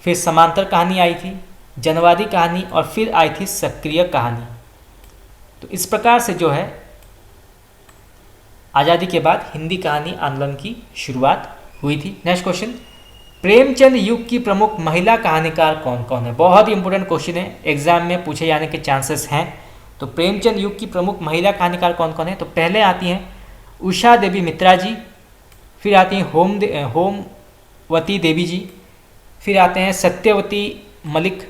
फिर समांतर कहानी आई थी, जनवादी कहानी, और फिर आई थी सक्रिय कहानी। तो इस प्रकार से जो है आज़ादी के बाद हिंदी कहानी आंदोलन की शुरुआत हुई थी। नेक्स्ट क्वेश्चन, प्रेमचंद युग की प्रमुख महिला कहानीकार कौन कौन है? बहुत ही इंपॉर्टेंट क्वेश्चन है, एग्जाम में पूछे जाने के चांसेस हैं। तो प्रेमचंद युग की प्रमुख महिला कहानीकार कौन कौन है? तो पहले आती हैं उषा देवी मित्रा जी, फिर आती हैं होमवती देवी जी, फिर आते हैं सत्यवती मलिक,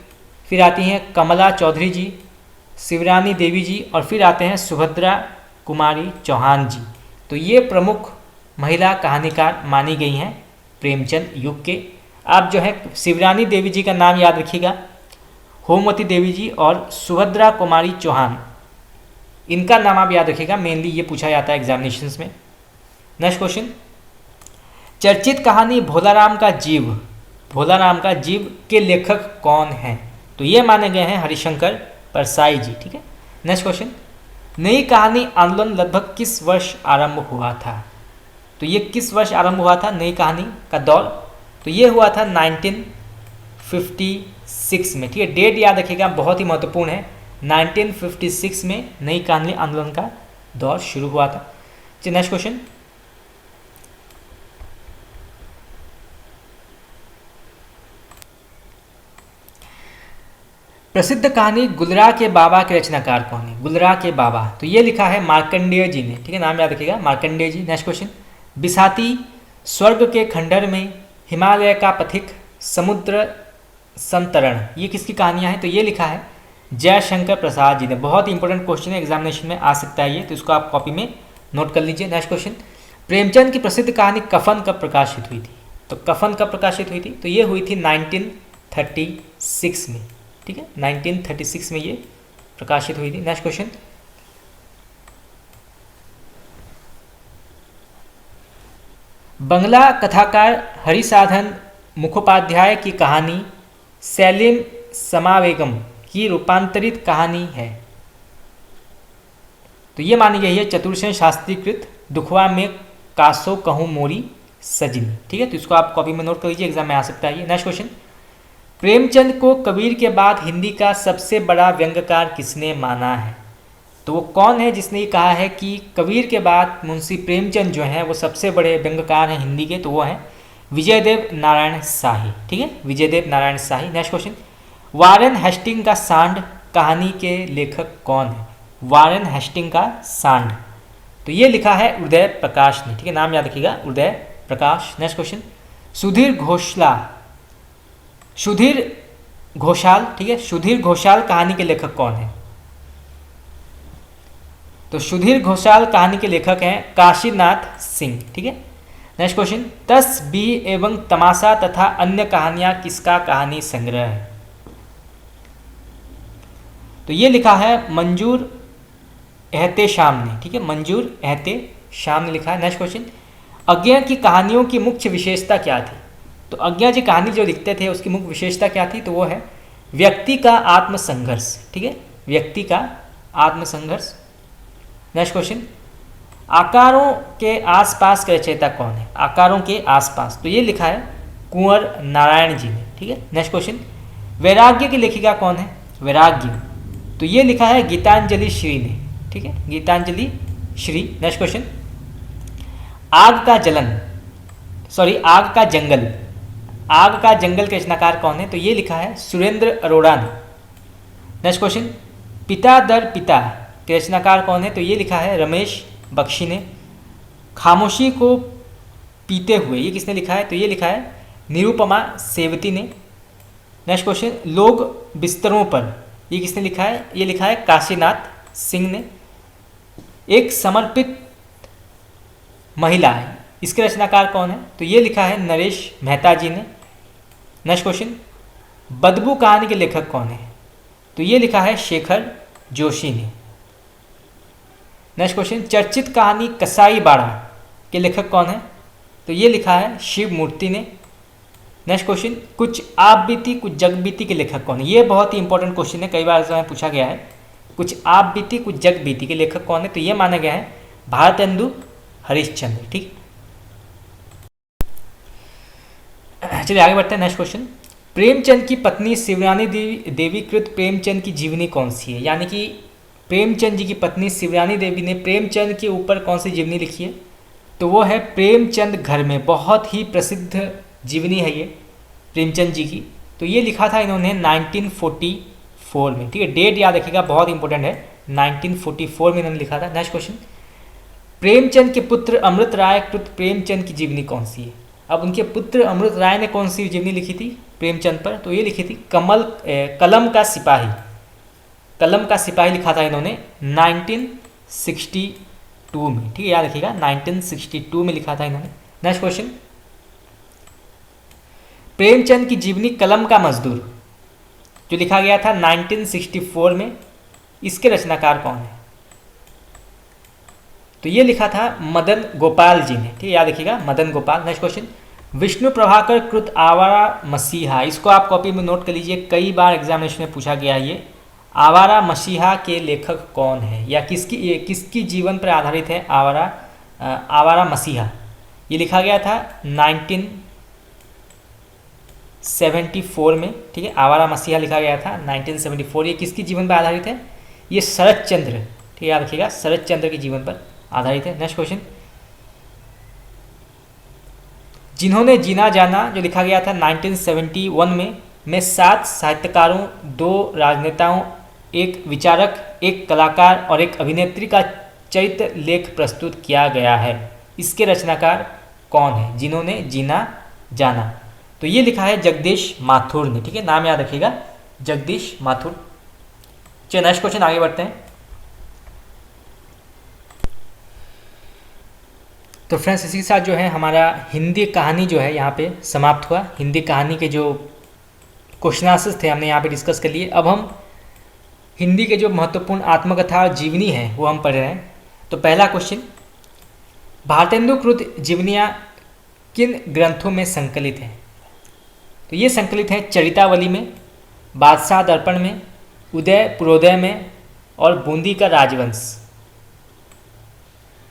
फिर आती हैं कमला चौधरी जी, शिवरानी देवी जी, और फिर आते हैं सुभद्रा कुमारी चौहान जी। तो ये प्रमुख महिला कहानीकार मानी गई हैं प्रेमचंद युग के। आप जो है शिवरानी देवी जी का नाम याद रखिएगा, होमवती देवी जी और सुभद्रा कुमारी चौहान, इनका नाम आप याद रखिएगा, मेनली ये पूछा जाता है एग्जामिनेशंस में। नेक्स्ट क्वेश्चन, चर्चित कहानी भोलाराम का जीव के लेखक कौन हैं? तो ये माने गए हैं हरिशंकर परसाई जी। ठीक है, नेक्स्ट क्वेश्चन, नई कहानी आंदोलन लगभग किस वर्ष आरंभ हुआ था? तो ये किस वर्ष आरंभ हुआ था नई कहानी का दौर? तो ये हुआ था 1956 में। ठीक है, डेट याद रखिएगा, बहुत ही महत्वपूर्ण है। 1956 में नई कहानी आंदोलन का दौर शुरू हुआ था। चलिए नेक्स्ट क्वेश्चन, प्रसिद्ध कहानी गुलरा के बाबा के रचनाकार कौन है? गुलरा के बाबा, तो ये लिखा है मार्कंडेय जी ने। ठीक है, नाम याद रखिएगा, मार्कंडेय जी। नेक्स्ट क्वेश्चन, बिसाती, स्वर्ग के खंडहर में, हिमालय का पथिक, समुद्र संतरण, ये किसकी कहानियां हैं? तो ये लिखा है जयशंकर प्रसाद जी ने। बहुत ही इंपॉर्टेंट क्वेश्चन है, एग्जामिनेशन में आ सकता है ये, तो इसको आप कॉपी में नोट कर लीजिए। नेक्स्ट क्वेश्चन, प्रेमचंद की प्रसिद्ध कहानी कफन कब प्रकाशित हुई थी? तो कफन कब प्रकाशित हुई थी? तो ये हुई थी 1936 में। ठीक है, 1936 में ये प्रकाशित हुई थी। नेक्स्ट क्वेश्चन, बंगला कथाकार हरिसाधन मुखोपाध्याय की कहानी सैलिम समावेगम की रूपांतरित कहानी है। तो ये मानी गई है चतुर्सेन शास्त्री कृत दुखवा में कासो कहूँ मोरी सजनी। ठीक है, तो इसको आप कॉपी में नोट कर लीजिए, एग्जाम में आ सकता है ये। नेक्स्ट क्वेश्चन, प्रेमचंद को कबीर के बाद हिंदी का सबसे बड़ा व्यंग्यकार किसने माना है? तो वो कौन है जिसने ये कहा है कि कबीर के बाद मुंशी प्रेमचंद जो हैं वो सबसे बड़े व्यंग्यकार हैं हिंदी के, तो वो हैं विजयदेव नारायण शाही। ठीक है, विजयदेव नारायण शाही। नेक्स्ट क्वेश्चन, वारेन हेस्टिंग का सांड कहानी के लेखक कौन है? वारेन हेस्टिंग का सांड, तो ये लिखा है उदय प्रकाश ने। ठीक है, नाम याद रखिएगा, उदय प्रकाश। नेक्स्ट क्वेश्चन, सुधीर घोषाल, ठीक है, सुधीर घोषाल कहानी के लेखक कौन है? तो सुधीर घोषाल कहानी के लेखक हैं काशीनाथ सिंह। ठीक है, नेक्स्ट क्वेश्चन, तस्बीह एवं तमाशा तथा अन्य कहानियां किसका कहानी संग्रह है? तो ये लिखा है मंजूर एहतेशाम ने। ठीक है, मंजूर एहतेशाम ने लिखा है। नेक्स्ट क्वेश्चन, अज्ञा की कहानियों की मुख्य विशेषता क्या थी? तो अज्ञा जी कहानी जो लिखते थे उसकी मुख्य विशेषता क्या थी? तो वो है व्यक्ति का आत्मसंघर्ष। ठीक है, व्यक्ति का आत्मसंघर्ष। नेक्स्ट क्वेश्चन, आकारों के आसपास के रचयिता कौन है? आकारों के आसपास, तो ये लिखा है कुंवर नारायण जी ने। ठीक है, नेक्स्ट क्वेश्चन, वैराग्य की लेखिका कौन है? वैराग्य, तो ये लिखा है गीतांजलि श्री ने। ठीक है, गीतांजलि श्री। नेक्स्ट क्वेश्चन, आग का जंगल, आग का जंगल के रचनाकार कौन है? तो ये लिखा है सुरेंद्र अरोड़ा ने। नेक्स्ट क्वेश्चन, पिता दर पिता के रचनाकार कौन है? तो ये लिखा है रमेश बख्शी ने। खामोशी को पीते हुए, ये किसने लिखा है? तो ये लिखा है निरुपमा सेवती ने। नेक्स्ट क्वेश्चन, लोग बिस्तरों पर, ये किसने लिखा है? ये लिखा है काशीनाथ सिंह ने। एक समर्पित महिला है, इसके रचनाकार कौन है? तो ये लिखा है नरेश मेहता जी ने। नेक्स्ट क्वेश्चन, बदबू कहानी के लेखक कौन है? तो ये लिखा है शेखर जोशी ने। नेक्स्ट क्वेश्चन, चर्चित कहानी कसाई बाड़ा के लेखक कौन है? तो ये लिखा है शिव मूर्ति ने। नेक्स्ट क्वेश्चन, कुछ आप बीती कुछ जग बीती के लेखक कौन है? ये बहुत ही इंपॉर्टेंट क्वेश्चन है, कई बार इसमें पूछा गया है। कुछ आप बीती कुछ जग बीती के लेखक कौन है? तो ये माना गया है भारतेंदु हरिश्चंद्र। ठीक, चलिए आगे बढ़ते हैं। नेक्स्ट क्वेश्चन, प्रेमचंद की पत्नी शिवरानी देवी कृत प्रेमचंद की जीवनी कौन सी है? यानी कि प्रेमचंद जी की पत्नी शिवरानी देवी ने प्रेमचंद के ऊपर कौन सी जीवनी लिखी है? तो वो है प्रेमचंद घर में, बहुत ही प्रसिद्ध जीवनी है ये प्रेमचंद जी की। तो ये लिखा था इन्होंने 1944 में। ठीक है, डेट याद रखिएगा, बहुत इंपॉर्टेंट है, 1944 में इन्होंने लिखा था। नेक्स्ट क्वेश्चन, प्रेमचंद के पुत्र अमृत राय कृत प्रेमचंद की जीवनी कौन सी है? अब उनके पुत्र अमृत राय ने कौन सी जीवनी लिखी थी प्रेमचंद पर? तो ये लिखी थी कलम का सिपाही। कलम का सिपाही लिखा था इन्होंने 1962 में। ठीक है, याद रखिएगा 1962 में लिखा था इन्होंने। नेक्स्ट क्वेश्चन, प्रेमचंद की जीवनी कलम का मजदूर जो लिखा गया था 1964 में, इसके रचनाकार कौन है? तो ये लिखा था मदन गोपाल जी ने। ठीक है, याद रखिएगा मदन गोपाल। नेक्स्ट क्वेश्चन, विष्णु प्रभाकर कृत आवारा मसीहा, इसको आप कॉपी में नोट कर लीजिए, कई बार एग्जामिनेशन में पूछा गया है। ये आवारा मसीहा के लेखक कौन है या किसकी जीवन पर आधारित है आवारा मसीहा? ये लिखा गया था 1974 में। ठीक है, आवारा मसीहा लिखा गया था 1974। ये किसकी जीवन पर आधारित है? ये शरद चंद्र, ठीक है याद रखिएगा, शरद चंद्र के जीवन पर आधारित है। नेक्स्ट क्वेश्चन, जिन्होंने जीना जाना जो लिखा गया था 1971 में 7 साहित्यकारों, 2 राजनेताओं, एक विचारक, एक कलाकार और एक अभिनेत्री का चरित्र लेख प्रस्तुत किया गया है। इसके रचनाकार कौन है? जिन्होंने जीना जाना, तो ये लिखा है जगदीश माथुर ने। ठीक है, नाम याद रखिएगा जगदीश माथुर। चलिए नेक्स्ट क्वेश्चन आगे बढ़ते हैं। तो फ्रेंड्स, इसी के साथ जो है हमारा हिंदी कहानी जो है यहाँ पे समाप्त हुआ। हिंदी कहानी के जो क्वेश्चन आंसर्स थे हमने यहाँ पे डिस्कस कर लिए। अब हम हिंदी के जो महत्वपूर्ण आत्मकथा और जीवनी है वो हम पढ़ रहे हैं। तो पहला क्वेश्चन, भारतेंदु कृत जीवनियाँ किन ग्रंथों में संकलित हैं? तो ये संकलित हैं चरितावली में, बादशाह दर्पण में, उदय पुरोदय में और बूंदी का राजवंश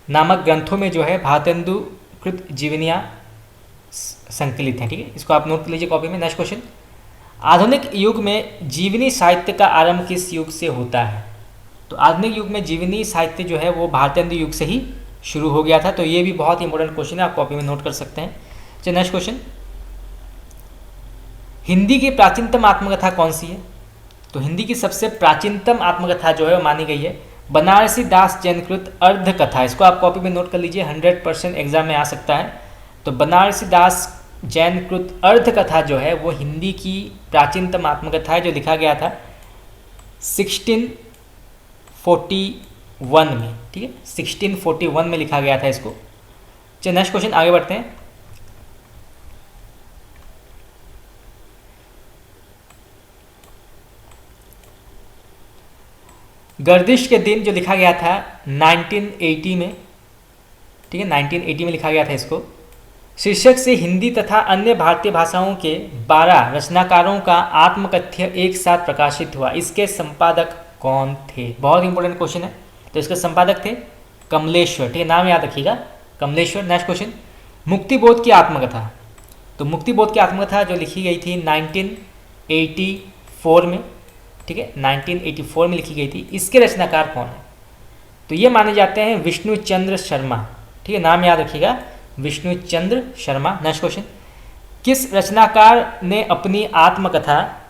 नामक ग्रंथों में जो है भारतेंदु कृत जीवनियाँ संकलित हैं। ठीक है, इसको आप नोट कर लीजिए कॉपी में। नेक्स्ट क्वेश्चन, आधुनिक युग में जीवनी साहित्य का आरंभ किस युग से होता है? तो आधुनिक युग में जीवनी साहित्य जो है वो भारतेंदु युग से ही शुरू हो गया था। तो ये भी बहुत इंपॉर्टेंट क्वेश्चन है, आप कॉपी में नोट कर सकते हैं। चलिए नेक्स्ट क्वेश्चन, हिंदी की प्राचीनतम आत्मकथा कौन सी है? तो हिंदी की सबसे प्राचीनतम आत्मकथा जो है वो मानी गई है बनारसी दास जैनकृत अर्ध कथा। इसको आप कॉपी में नोट कर लीजिए, 100% एग्जाम में आ सकता है। तो बनारसी दास जैनकृत अर्ध कथा जो है वो हिंदी की प्राचीनतम आत्मकथा है, जो लिखा गया था 1641 में, ठीक है, 1641 में लिखा गया था इसको। चलिए नेक्स्ट क्वेश्चन आगे बढ़ते हैं। गर्दिश के दिन जो लिखा गया था 1980 में, ठीक है, 1980 में लिखा गया था इसको। शीर्षक से हिंदी तथा अन्य भारतीय भाषाओं के 12 रचनाकारों का आत्मकथ्य एक साथ प्रकाशित हुआ। इसके संपादक कौन थे? बहुत इंपॉर्टेंट क्वेश्चन है। तो इसके संपादक थे कमलेश्वर, ठीक है, नाम याद रखिएगा, कमलेश्वर। नेक्स्ट क्वेश्चन, मुक्तिबोध की आत्मकथा। तो मुक्तिबोध की आत्मकथा जो लिखी गई थी 1984 में, ठीक है, 1984 में लिखी गई थी। इसके रचनाकार कौन है? तो ये माने जाते हैं विष्णु चंद्र शर्मा, ठीक है, नाम याद रखिएगा, विष्णु चंद्र शर्मा। नेक्स्ट क्वेश्चन, किस रचनाकार ने अपनी आत्मकथा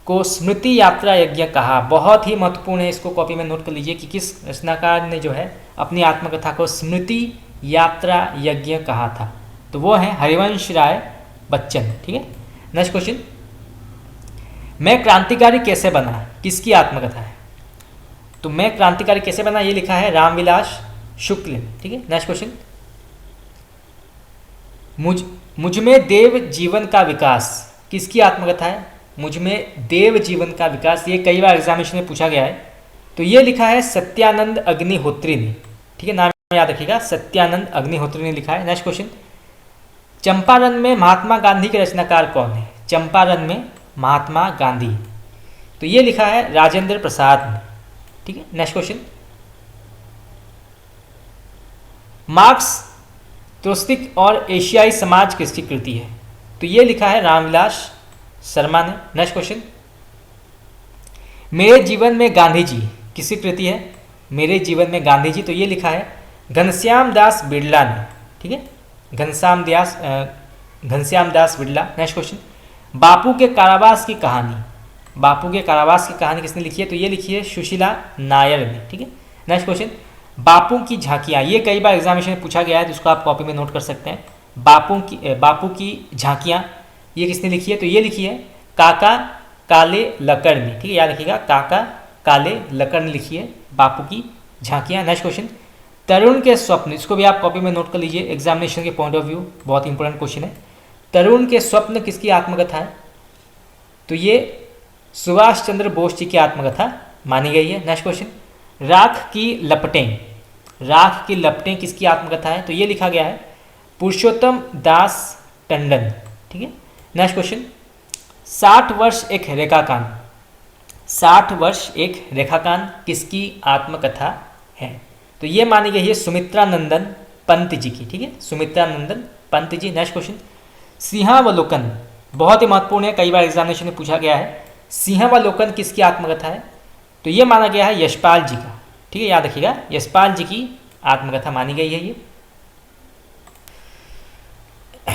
को स्मृति यात्रा यज्ञ कहा? बहुत ही महत्वपूर्ण है, इसको कॉपी में नोट कर लीजिए कि किस रचनाकार ने जो है अपनी आत्मकथा को स्मृति यात्रा यज्ञ कहा था। तो वो है हरिवंश राय बच्चन, ठीक है। नेक्स्ट क्वेश्चन, मैं क्रांतिकारी कैसे बना, किसकी आत्मकथा है? तो मैं क्रांतिकारी कैसे बना ये लिखा है रामविलास शुक्ल ने, ठीक है। नेक्स्ट क्वेश्चन, मुझ में देव जीवन का विकास, किसकी आत्मकथा है? मुझ में देव जीवन का विकास, ये कई बार एग्जामिनेशन में पूछा गया है। तो ये लिखा है सत्यानंद अग्निहोत्री ने, ठीक है, नाम याद रखिएगा, सत्यानंद अग्निहोत्री ने लिखा है। नेक्स्ट क्वेश्चन, चंपारण में महात्मा गांधी के रचनाकार कौन है? चंपारण में महात्मा गांधी, तो ये लिखा है राजेंद्र प्रसाद ने, ठीक है। नेक्स्ट क्वेश्चन, मार्क्स त्रोत्स्की और एशियाई समाज किसकी कृति है? तो ये लिखा है रामविलास शर्मा ने। नेक्स्ट क्वेश्चन, मेरे जीवन में गांधी जी किसकी कृति है? मेरे जीवन में गांधी जी, तो ये लिखा है घनश्याम दास बिड़ला ने, ठीक है, घनश्याम दास बिड़ला। नेक्स्ट क्वेश्चन, बापू के कारावास की कहानी, बापू के कारावास की कहानी किसने लिखी है? तो ये लिखी है सुशीला नायर ने, ठीक है। नेक्स्ट क्वेश्चन, बापू की झांकियाँ, ये कई बार एग्जामिनेशन में पूछा गया है, जिसको आप कॉपी में नोट कर सकते हैं। बापू की झांकियाँ ये किसने लिखी है? तो ये लिखी है काका काले लकड़ ने, ठीक है, याद रखिएगा, काका काले लकड़ ने लिखी है बापू की झांकियाँ। नेक्स्ट क्वेश्चन, तरुण के स्वप्न, इसको भी आप कॉपी में नोट कर लीजिए, एग्जामिनेशन के पॉइंट ऑफ व्यू बहुत इंपॉर्टेंट क्वेश्चन है। तरुण के स्वप्न किसकी आत्मकथा है? तो ये सुभाष चंद्र बोस जी की आत्मकथा मानी गई है। नेक्स्ट क्वेश्चन, राख की लपटें, राख की लपटें किसकी आत्मकथा है? तो ये लिखा गया है पुरुषोत्तम दास टंडन, ठीक है। नेक्स्ट क्वेश्चन, 60 वर्ष एक रेखाकांड, 60 वर्ष एक रेखाकांड किसकी आत्मकथा है? तो ये मानी गई है सुमित्रा नंदन पंत जी की, ठीक है, सुमित्रा नंदन पंत जी। नेक्स्ट क्वेश्चन, सिंहावलोकन, बहुत ही महत्वपूर्ण है, कई बार एग्जामिनेशन में पूछा गया है, सिंहावलोकन किसकी आत्मकथा है? तो ये माना गया है यशपाल जी का, ठीक है, याद रखिएगा, यशपाल जी की आत्मकथा मानी गई है ये।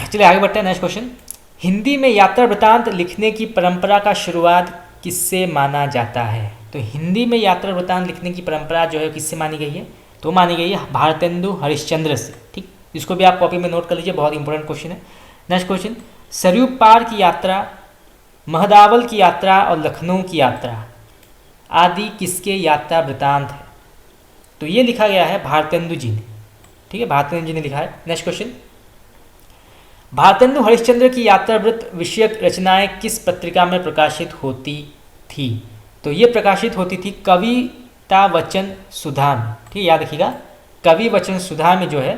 चलिए आगे बढ़ते हैं। नेक्स्ट क्वेश्चन, हिंदी में यात्रा वृतांत लिखने की परंपरा का शुरुआत किससे माना जाता है? तो हिंदी में यात्रा वृतांत लिखने की परंपरा जो है किससे मानी गई है? तो मानी गई है भारतेंदु हरिश्चंद्र से, ठीक, इसको भी आप कॉपी में नोट कर लीजिए, बहुत इंपॉर्टेंट क्वेश्चन है। नेक्स्ट क्वेश्चन, सरयू पार की यात्रा, महदावल की यात्रा और लखनऊ की यात्रा आदि किसके यात्रा वृतांत है? तो ये लिखा गया है भारतेंदु जी ने, ठीक है, भारतेंदु जी ने लिखा है। नेक्स्ट क्वेश्चन, भारतेंदु हरिश्चंद्र की यात्रावृत्त विषयक रचनाएं किस पत्रिका में प्रकाशित होती थी? तो ये प्रकाशित होती थी कविता वचन सुधा में, ठीक है, याद रखिएगा, कवि वचन सुधा में जो है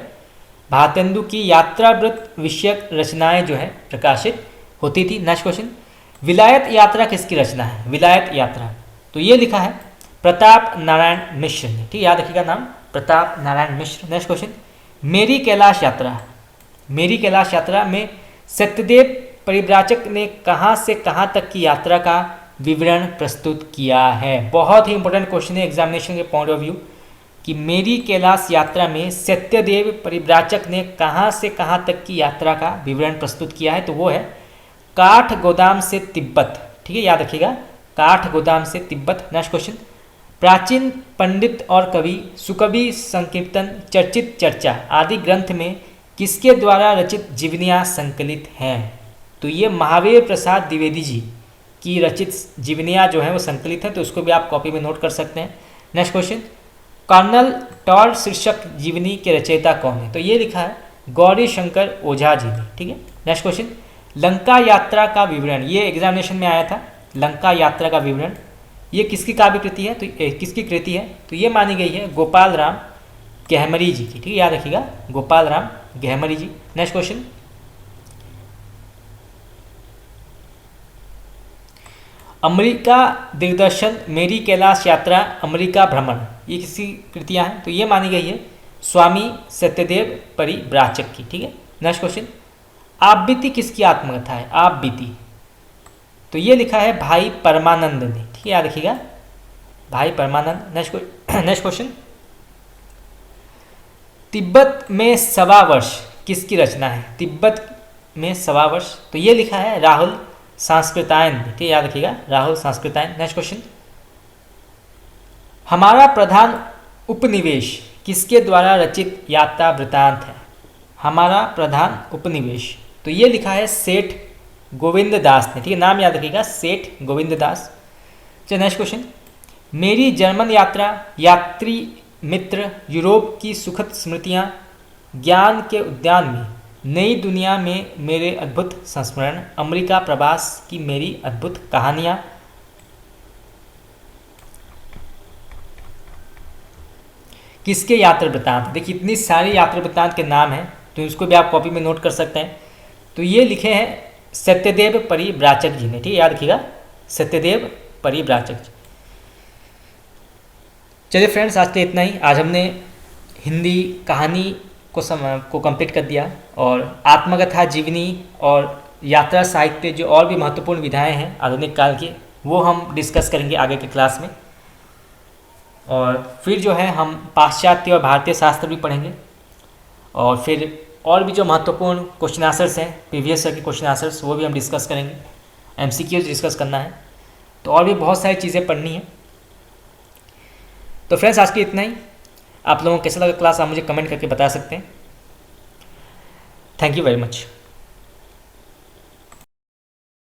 भारतेंदु की यात्रावृत्त विषयक रचनाएं जो है प्रकाशित होती थी। नेक्स्ट क्वेश्चन, विलायत यात्रा किसकी रचना है? विलायत यात्रा, तो ये लिखा है प्रताप नारायण मिश्र ने, ठीक है, याद रखिएगा नाम, प्रताप नारायण मिश्र। नेक्स्ट क्वेश्चन, मेरी कैलाश यात्रा, मेरी कैलाश यात्रा में सत्यदेव परिव्राजक ने कहाँ से कहाँ तक की यात्रा का विवरण प्रस्तुत किया है। बहुत ही इंपॉर्टेंट क्वेश्चन है एग्जामिनेशन के पॉइंट ऑफ व्यू कि मेरी कैलाश यात्रा में सत्यदेव परिव्राजक ने कहाँ से कहाँ तक की यात्रा का विवरण प्रस्तुत किया है, तो वो है काठगोदाम से तिब्बत। ठीक है, याद रखिएगा, काठगोदाम से तिब्बत। नेक्स्ट क्वेश्चन, प्राचीन पंडित और कवि सुकवि संकीर्तन चर्चित चर्चा आदि ग्रंथ में किसके द्वारा रचित जीवनियाँ संकलित हैं, तो ये महावीर प्रसाद द्विवेदी जी की रचित जीवनियाँ जो है वो संकलित है, तो उसको भी आप कॉपी में नोट कर सकते हैं। नेक्स्ट क्वेश्चन, कर्नल टॉड शीर्षक जीवनी के रचयिता कौन है, तो ये लिखा है गौरी शंकर ओझा जी ने। ठीक है, नेक्स्ट क्वेश्चन, लंका यात्रा का विवरण, ये एग्जामिनेशन में आया था, लंका यात्रा का विवरण ये किसकी काव्य कृति है, तो किसकी कृति है, तो ये मानी गई है गोपाल राम गहमरी जी की। ठीक है, याद रखिएगा, गोपाल राम गहमरी जी। नेक्स्ट क्वेश्चन, अमेरिका दिग्दर्शन मेरी कैलाश यात्रा अमेरिका भ्रमण ये किसकी कृतियाँ हैं, तो ये मानी गई है स्वामी सत्यदेव परिव्राजक की। ठीक है, नेक्स्ट क्वेश्चन, आप बीती किसकी आत्मकथा है, आप बीती, तो ये लिखा है भाई परमानंद ने। ठीक है, याद रखिएगा, भाई परमानंद। नेक्स्ट क्वेश्चन, तिब्बत में 1.25 वर्ष किसकी रचना है, तिब्बत में 1.25 वर्ष, तो ये लिखा है राहुल सांस्कृतायन। ठीक है, याद रखिएगा, राहुल सांस्कृतायन। नेक्स्ट क्वेश्चन, हमारा प्रधान उपनिवेश किसके द्वारा रचित यात्रा वृतांत है, हमारा प्रधान उपनिवेश, तो ये लिखा है सेठ गोविंद दास ने। ठीक है, नाम याद रखिएगा, सेठ गोविंद दास। चलिए नेक्स्ट क्वेश्चन, मेरी जर्मन यात्रा, यात्री मित्र, यूरोप की सुखद स्मृतियाँ, ज्ञान के उद्यान में, नई दुनिया में मेरे अद्भुत संस्मरण, अमेरिका प्रवास की मेरी अद्भुत कहानियाँ, किसके यात्रा वृत्तांत। देखिए इतनी सारी यात्रा वृत्तांत के नाम हैं, तो इसको भी आप कॉपी में नोट कर सकते हैं। तो ये लिखे हैं सत्यदेव परिव्राजक जी ने। ठीक है, याद रखिएगा, सत्यदेव परिव्राजक जी। चलिए फ्रेंड्स, आज के इतना ही। आज हमने हिंदी कहानी को कंप्लीट कर दिया, और आत्मकथा, जीवनी और यात्रा साहित्य जो और भी महत्वपूर्ण विधाएं हैं आधुनिक काल की, वो हम डिस्कस करेंगे आगे के क्लास में। और फिर जो है हम पाश्चात्य और भारतीय शास्त्र भी पढ़ेंगे, और फिर और भी जो महत्वपूर्ण क्वेश्चन आंसर्स हैं, प्रीवियस ईयर के क्वेश्चन आंसर्स, वो भी हम डिस्कस करेंगे। एमसीक्यूज डिस्कस करना है, तो और भी बहुत सारी चीज़ें पढ़नी है। तो फ्रेंड्स, आज के इतना ही। आप लोगों को कैसा लगा क्लास, आप मुझे कमेंट करके बता सकते हैं। Thank you very much.